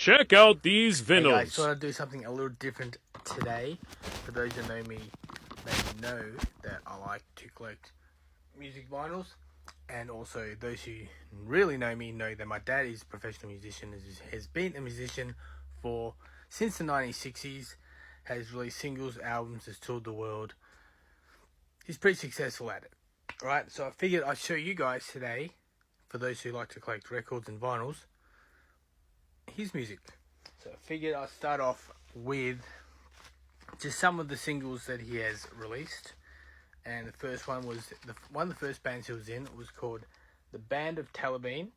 Check out these Hey guys, vinyls. thought I'd do something a little different today. For those who know me, they know that I like to collect music vinyls. And also those who really know me know that my dad is a professional musician, has been a musician since the 1960s, has released singles, albums, has toured the world. He's pretty successful at it, right? So I figured I'd show you guys today, for those who like to collect records and vinyls, his music. So I figured I'd start off with just some of the singles that he has released. And the first one was, one of the first bands he was in was called The Band of Taliban.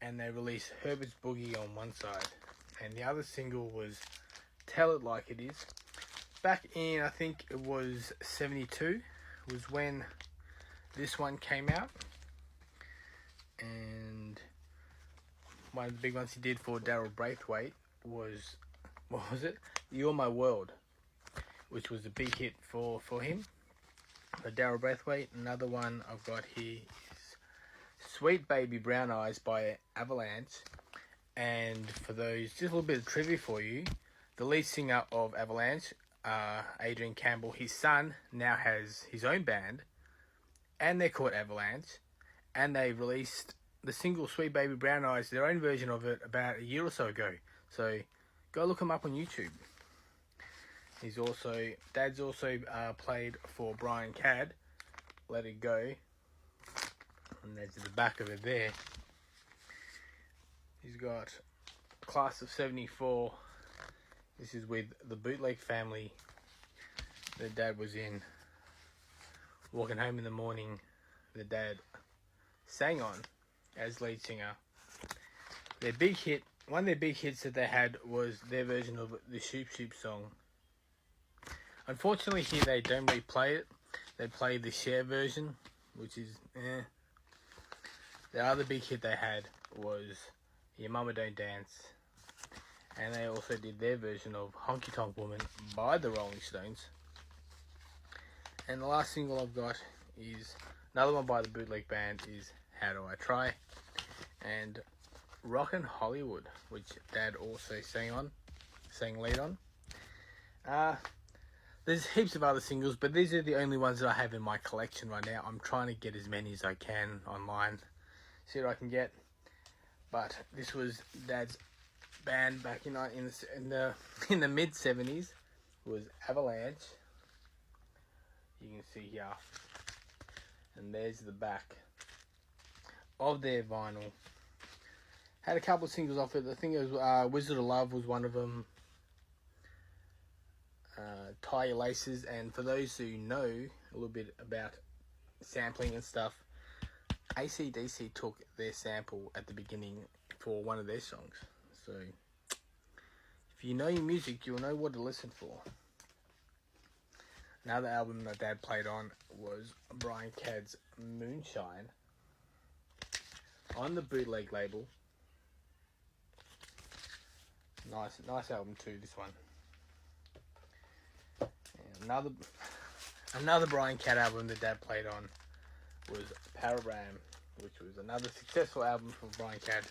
And they released Herbert's Boogie on one side. And the other single was Tell It Like It Is. Back in, I think it was 72, was when this one came out. And one of the big ones he did for Daryl Braithwaite was, what was it? You're My World, which was a big hit for him. For Daryl Braithwaite. Another one I've got here is Sweet Baby Brown Eyes by Avalanche. And for those, just a little bit of trivia for you, the lead singer of Avalanche, Adrian Campbell, his son now has his own band, and they're called Avalanche, and they released the single Sweet Baby Brown Eyes, their own version of it, about a year or so ago. So go look him up on YouTube. Dad's also played for Brian Cadd, Let It Go, and there's the back of it there. He's got Class of 74. This is with the Bootleg Family that Dad was in. Walking Home in the Morning, that Dad sang on as lead singer. Their big hit, one of their big hits that they had was their version of the Shoop Shoop song. Unfortunately here they don't really play it. They play the Cher version, which is The other big hit they had was Your Mama Don't Dance. And they also did their version of Honky Tonk Woman by the Rolling Stones. And the last single I've got is another one by the Bootleg Band, is How Do I Try? And Rockin' Hollywood, which Dad also sang lead on. There's heaps of other singles, but these are the only ones that I have in my collection right now. I'm trying to get as many as I can online, see what I can get. But this was Dad's band back in the mid 70s. Was Avalanche. You can see here, and there's the back of their vinyl. Had a couple of singles off it. I think it was Wizard of Love was one of them. Tie Your Laces. And for those who know a little bit about sampling and stuff, AC/DC took their sample at the beginning for one of their songs. So if you know your music, you'll know what to listen for. Another album that Dad played on was Brian Cadd's Moonshine on the Bootleg label. Nice album too, this one. And another Brian Cadd album that Dad played on was Paragram, which was another successful album from Brian Cadd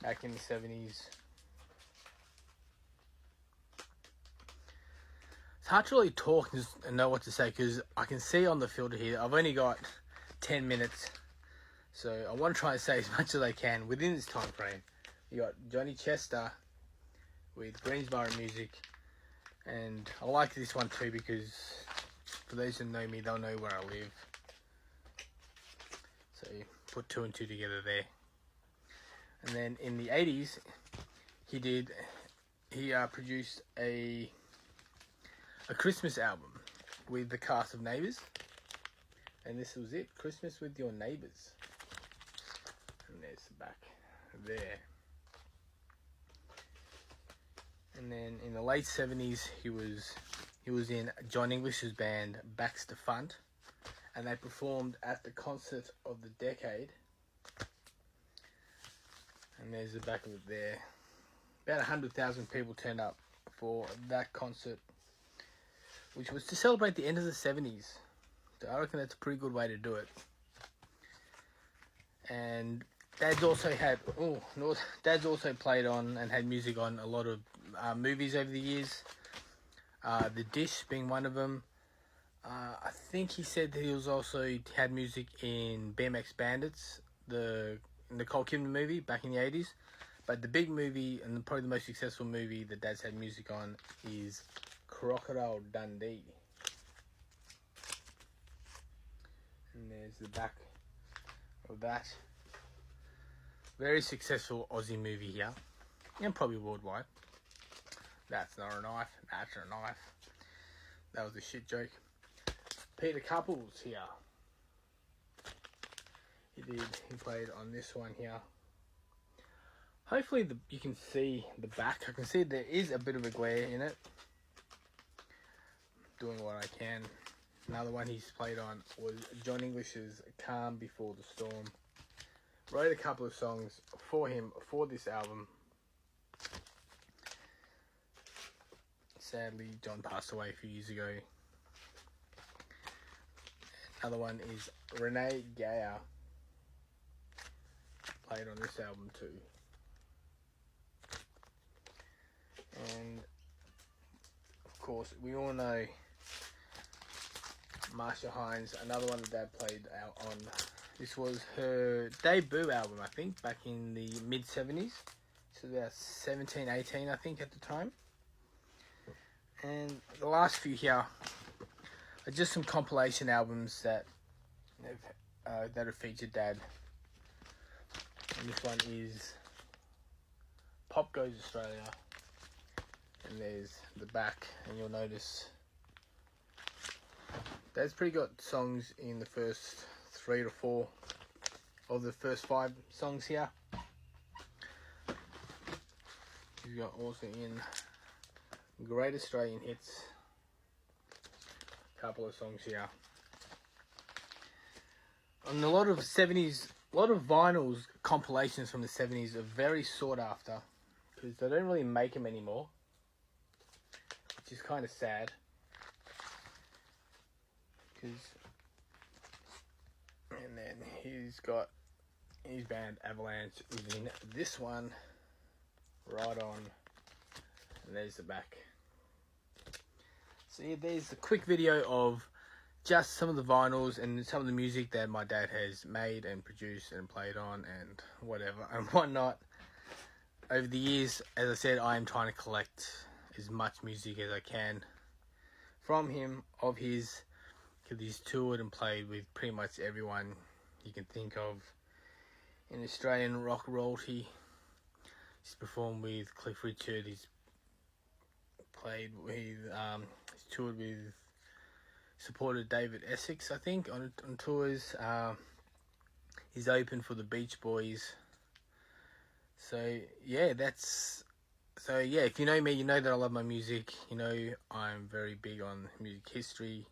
back in the 70s. It's hard to really talk and know what to say because I can see on the filter here I've only got 10 minutes, so I want to try and say as much as I can within this time frame. You got Johnny Chester with Greensboro Music, and I like this one too because for those who know me, they'll know where I live. So put two and two together there. And then in the 80s, he produced a Christmas album with the cast of Neighbours, and this was it, Christmas with Your Neighbours. And there's the back there. And then in the late 70s, he was in John English's band Baxter Funt, and they performed at the concert of the decade. And there's the back of it there. About 100,000 people turned up for that concert, which was to celebrate the end of the 70s. So I reckon that's a pretty good way to do it. And Dad's also had Dad's also played on and had music on a lot of movies over the years. The Dish being one of them. I think he said that he was also had music in BMX Bandits, the Nicole Kidman movie back in the 80s. But the big movie and probably the most successful movie that Dad's had music on is Crocodile Dundee. And there's the back of that. Very successful Aussie movie here, and probably worldwide. That's not a knife. That's a knife. That was a shit joke. Peter Couples here. He played on this one here. Hopefully you can see the back. I can see there is a bit of a glare in it. Doing what I can. Another one he's played on was John English's Calm Before the Storm. Wrote a couple of songs for him for this album. Sadly, John passed away a few years ago. Another one is Renee Geyer. Played on this album too. And of course, we all know Marsha Hines, another one that Dad played out on. This was her debut album, I think, back in the mid-70s. So about 17, 18, I think, at the time. And the last few here are just some compilation albums that have featured Dad. And this one is Pop Goes Australia. And there's the back, and you'll notice Dad's pretty got songs in the first 3 to 4 of the first 5 songs here. He's got also in Great Australian Hits, a couple of songs here. And a lot of vinyls compilations from the 70s are very sought after because they don't really make them anymore, which is kind of sad. And then he's got his band Avalanche is in this one, Right On, and there's the back. So yeah, there's a quick video of just some of the vinyls and some of the music that my dad has made and produced and played on and whatever and whatnot. Over the years, as I said, I am trying to collect as much music as I can from him, of his, because he's toured and played with pretty much everyone you can think of in Australian rock royalty. He's performed with Cliff Richard, he's played with, he's toured with, supported David Essex, I think, on tours. He's opened for the Beach Boys. So yeah, if you know me, you know that I love my music. You know I'm very big on music history.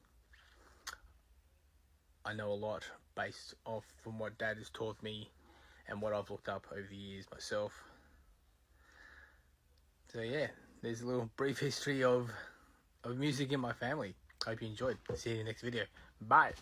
I know a lot based off from what Dad has taught me and what I've looked up over the years myself. So yeah, there's a little brief history of music in my family. Hope you enjoyed. See you in the next video. Bye.